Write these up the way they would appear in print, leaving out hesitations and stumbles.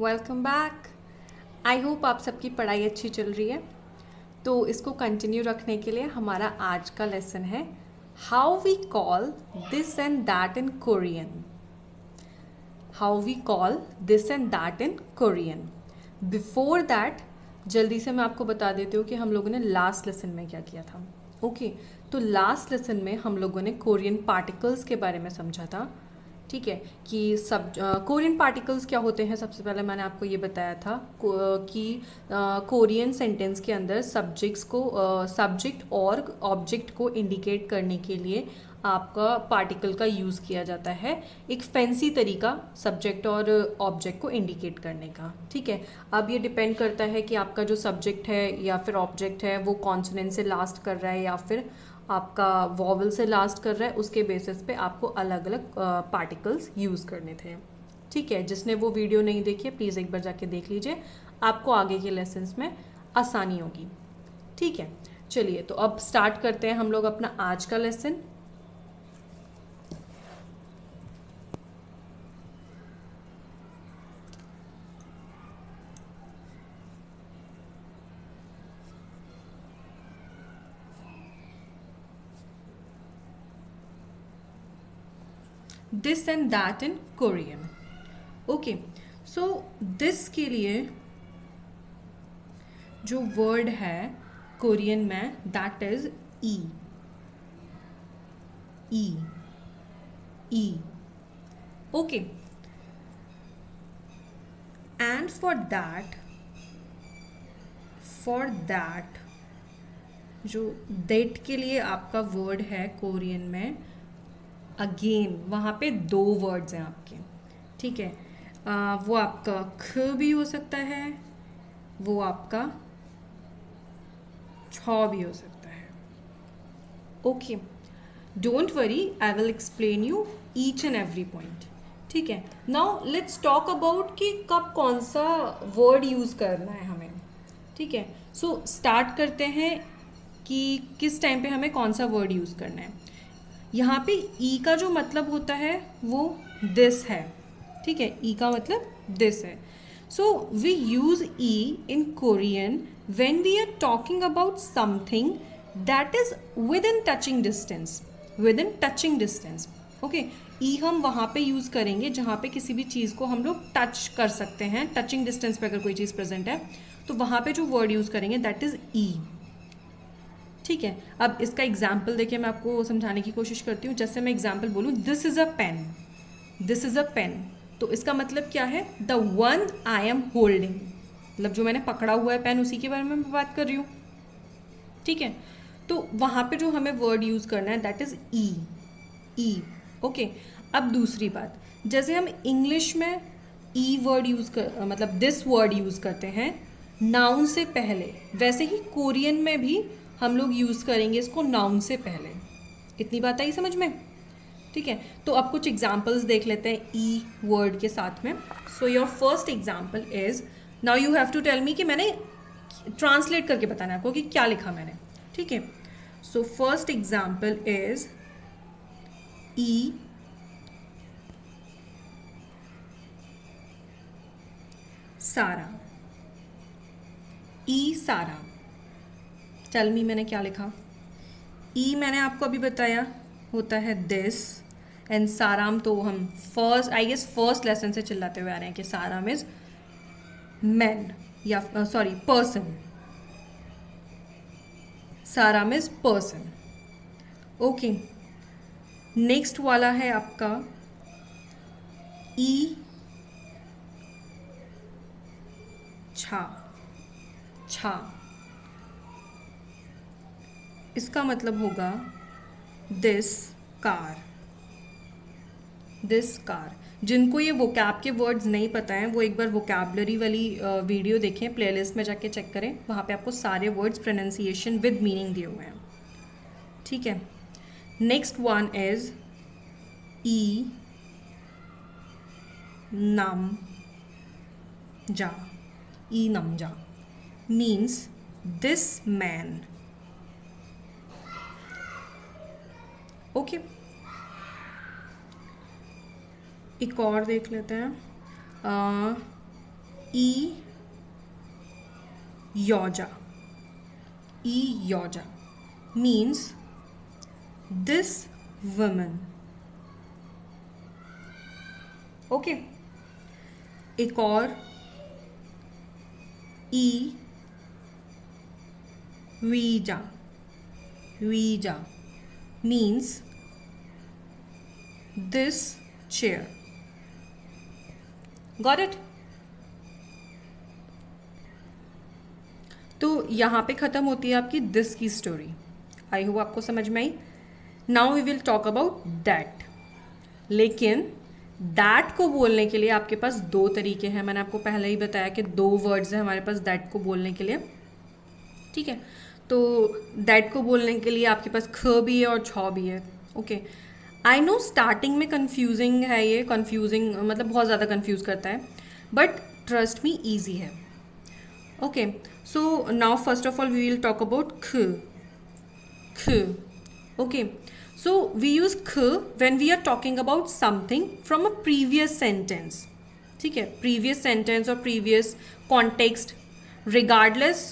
Welcome back. I hope आप सबकी पढ़ाई अच्छी चल रही है। तो इसको कंटिन्यू रखने के लिए हमारा आज का लेसन है how we call this and that in Korean. How we call this and that in Korean. Before that जल्दी से मैं आपको बता देती हूँ कि हम लोगों ने लास्ट लेसन में क्या किया था। ओके, तो लास्ट लेसन में हम लोगों ने कोरियन पार्टिकल्स के बारे में समझा था। ठीक है, कि सब कोरियन पार्टिकल्स क्या होते हैं। सबसे पहले मैंने आपको ये बताया था कि कोरियन सेंटेंस के अंदर सब्जेक्ट और ऑब्जेक्ट को इंडिकेट करने के लिए आपका पार्टिकल का यूज़ किया जाता है। एक फैंसी तरीका सब्जेक्ट और ऑब्जेक्ट को इंडिकेट करने का। ठीक है, अब ये डिपेंड करता है कि आपका जो सब्जेक्ट है या फिर ऑब्जेक्ट है वो कॉन्सोनेंट से लास्ट कर रहा है या फिर आपका वॉवल से लास्ट कर रहा है। उसके बेसिस पे आपको अलग अलग पार्टिकल्स यूज़ करने थे। ठीक है, जिसने वो वीडियो नहीं देखी है प्लीज़ एक बार जाके देख लीजिए, आपको आगे के लेसन्स में आसानी होगी। ठीक है, चलिए तो अब स्टार्ट करते हैं हम लोग अपना आज का lesson. This and that in Korean. Okay, so this के लिए जो वर्ड है कोरियन में that is E. E E okay, and for that जो देट के लिए आपका वर्ड है कोरियन में, अगेन वहाँ पे दो वर्ड्स हैं आपके। ठीक है, वो आपका ख भी हो सकता है, वो आपका छ भी हो सकता है। Okay, don't worry, I will explain you each and every point. ठीक है, नाउ लेट्स टॉक अबाउट कि कब कौन सा वर्ड यूज़ करना है हमें। ठीक है, सो स्टार्ट करते हैं कि किस टाइम पे हमें कौन सा वर्ड यूज़ करना है। यहाँ पे ई का जो मतलब होता है वो दिस है। ठीक है, ई का मतलब दिस है। सो वी यूज़ ई in Korean when we are talking about something that is within touching distance. Within touching distance. Okay, ई हम वहाँ पे यूज़ करेंगे जहाँ पे किसी भी चीज़ को हम लोग टच कर सकते हैं। टचिंग डिस्टेंस पे अगर कोई चीज़ प्रेजेंट है तो वहाँ पे जो वर्ड यूज़ करेंगे दैट इज़ ई। ठीक है, अब इसका एग्जाम्पल देखिए, मैं आपको समझाने की कोशिश करती हूँ। जैसे मैं एग्जाम्पल बोलूँ this is a pen, this is a pen, तो इसका मतलब क्या है, the one I am holding. मतलब जो मैंने पकड़ा हुआ है पेन उसी के बारे में मैं बात कर रही हूँ। ठीक है, तो वहाँ पे जो हमें वर्ड यूज़ करना है that is E. E okay, अब दूसरी बात, जैसे हम इंग्लिश में ई वर्ड यूज़ कर मतलब दिस वर्ड यूज़ करते हैं नाउन से पहले, वैसे ही कोरियन में भी हम लोग यूज़ करेंगे इसको नाउन से पहले। इतनी बात आई समझ में। ठीक है, तो अब कुछ एग्जाम्पल्स देख लेते हैं ई वर्ड के साथ में। So your first example is, now you have to tell me कि मैंने ट्रांसलेट करके बताना है आपको कि क्या लिखा मैंने। ठीक है, सो फर्स्ट एग्जाम्पल इज ई सारा। ई सारा, टेल मी मैंने क्या लिखा। ई मैंने आपको अभी बताया होता है दिस, एंड साराम तो हम फर्स्ट लेसन से चिल्लाते हुए आ रहे हैं कि साराम इज मैन या सॉरी पर्सन। साराम इज पर्सन। ओके, नेक्स्ट वाला है आपका ई छा। छा, इसका मतलब होगा दिस कार। This car. जिनको ये वोकैब के वर्ड्स नहीं पता हैं वो एक बार वोकैबलरी वाली वीडियो देखें, प्लेलिस्ट में जाके चेक करें, वहाँ पे आपको सारे वर्ड्स प्रोनाउंसिएशन विद मीनिंग दिए हुए हैं। ठीक है, नेक्स्ट वन इज ई नम जा। ई नम जा मीन्स दिस मैन। ओके, एक और देख लेते हैं। ई योजा. ई योजा means this woman. ओके. एक और e visa. Visa means this chair. Got it? तो यहाँ पे ख़त्म होती है आपकी दिस की स्टोरी. आई होप आपको समझ में आई. Now we will talk about that. लेकिन दैट को बोलने के लिए आपके पास दो तरीके हैं. मैंने आपको पहले ही बताया कि दो वर्ड्स हैं हमारे पास दैट को बोलने के लिए. ठीक है. तो दैट को बोलने के लिए आपके पास ख भी है और छ भी है. ओके. आई नो स्टार्टिंग में कंफ्यूजिंग है, ये कंफ्यूजिंग मतलब बहुत ज़्यादा कंफ्यूज करता है, बट ट्रस्ट मी ईजी है. Okay. So now first of all we will talk about ख. ख. ओके. So we use ख when we are talking about something from a previous sentence. ठीक है. Previous sentence or previous context, regardless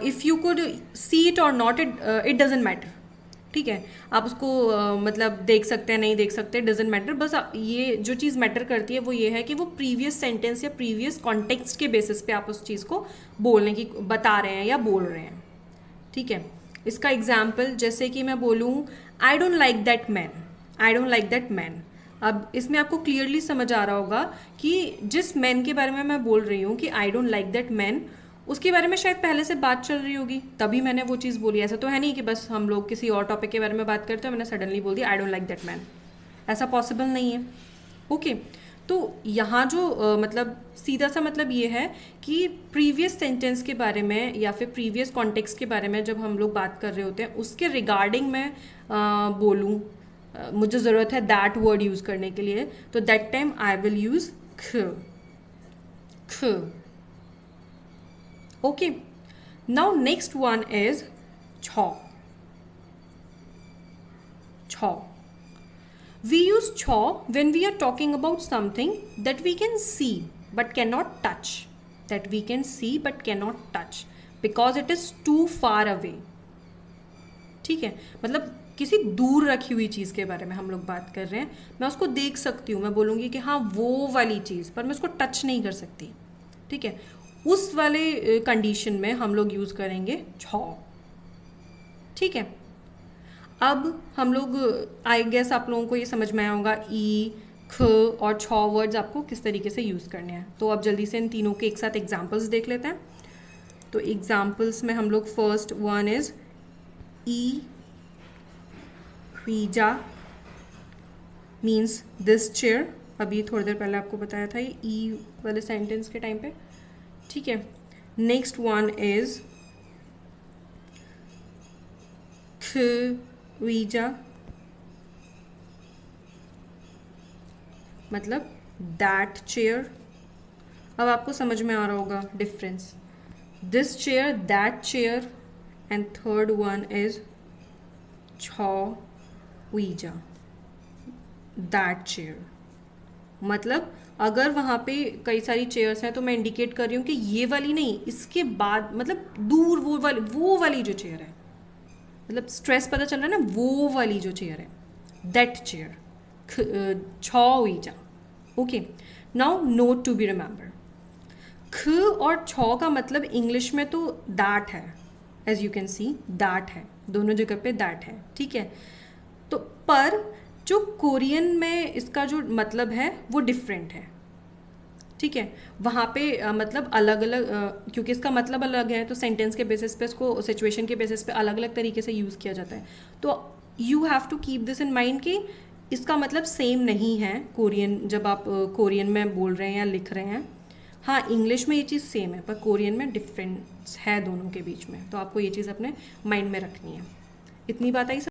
if you could see it or not, it doesn't matter. ठीक है. आप उसको मतलब देख सकते हैं, नहीं देख सकते, doesn't matter. बस ये जो चीज़ मैटर करती है वो ये है कि वो previous sentence या previous context के बेसिस पे आप उस चीज़ को बोलने की बता रहे हैं या बोल रहे हैं. ठीक है. इसका एग्जाम्पल जैसे कि मैं बोलूँ I don't like that man. I don't like that man. अब इसमें आपको क्लियरली समझ आ रहा होगा कि जिस मैन के बारे में मैं बोल रही हूँ कि I don't like that man, उसके बारे में शायद पहले से बात चल रही होगी, तभी मैंने वो चीज़ बोली. ऐसा तो है नहीं कि बस हम लोग किसी और टॉपिक के बारे में बात करते हैं, मैंने सडनली बोल दिया I don't like that man. ऐसा पॉसिबल नहीं है. ओके. तो यहाँ जो मतलब सीधा सा मतलब ये है कि प्रीवियस सेंटेंस के बारे में या फिर प्रीवियस कॉन्टेक्स्ट के बारे में जब हम लोग बात कर रहे होते हैं उसके रिगार्डिंग मैं बोलूँ, मुझे ज़रूरत है दैट वर्ड यूज़ करने के लिए, तो that time I will use ख. ख. Okay. Now next one is छ. छ. We use cho when we are talking about something that we can see but cannot touch. That we can see but cannot touch because it is too far away. ठीक है. मतलब किसी दूर रखी हुई चीज़ के बारे में हम लोग बात कर रहे हैं. मैं उसको देख सकती हूँ, मैं बोलूँगी कि हाँ वो वाली चीज़, पर मैं उसको टच नहीं कर सकती. ठीक है. उस वाले कंडीशन में हम लोग यूज़ करेंगे छ. ठीक है. अब हम लोग आई गेस आप लोगों को ये समझ में आया होगा ई, ख और छ वर्ड्स आपको किस तरीके से यूज़ करने हैं. तो अब जल्दी से इन तीनों के एक साथ एग्जांपल्स देख लेते हैं. तो एग्जांपल्स में हम लोग first one is e visa means this chair. अभी थोड़ी देर पहले आपको बताया था ये ई वाले सेंटेंस के टाइम पे. ठीक है. नेक्स्ट वन इज ख वीजा मतलब दैट चेयर. अब आपको समझ में आ रहा होगा difference. This chair, that chair, and third one is छ वीजा दैट चेयर. मतलब अगर वहाँ पे कई सारी चेयर्स हैं तो मैं इंडिकेट कर रही हूँ कि ये वाली नहीं, इसके बाद मतलब दूर वो वाली जो चेयर है, मतलब स्ट्रेस पता चल रहा है ना, वो वाली जो चेयर है, दैट चेयर. छ visa. Okay. Now note to be remember. ख और छ का मतलब इंग्लिश में तो दैट है, as you can see that है, दोनों जगह पे दैट है. ठीक है. तो पर जो कोरियन में इसका जो मतलब है वो डिफरेंट है. ठीक है. वहाँ पे मतलब अलग अलग क्योंकि इसका मतलब अलग है तो सेंटेंस के बेसिस पे इसको सिचुएशन के बेसिस पे अलग अलग तरीके से यूज़ किया जाता है. तो you have to keep this in mind कि इसका मतलब सेम नहीं है कोरियन, जब आप कोरियन में बोल रहे हैं या लिख रहे हैं. हाँ इंग्लिश में ये चीज़ सेम है पर कोरियन में डिफरेंस है दोनों के बीच में, तो आपको ये चीज़ अपने माइंड में रखनी है. इतनी बात आई.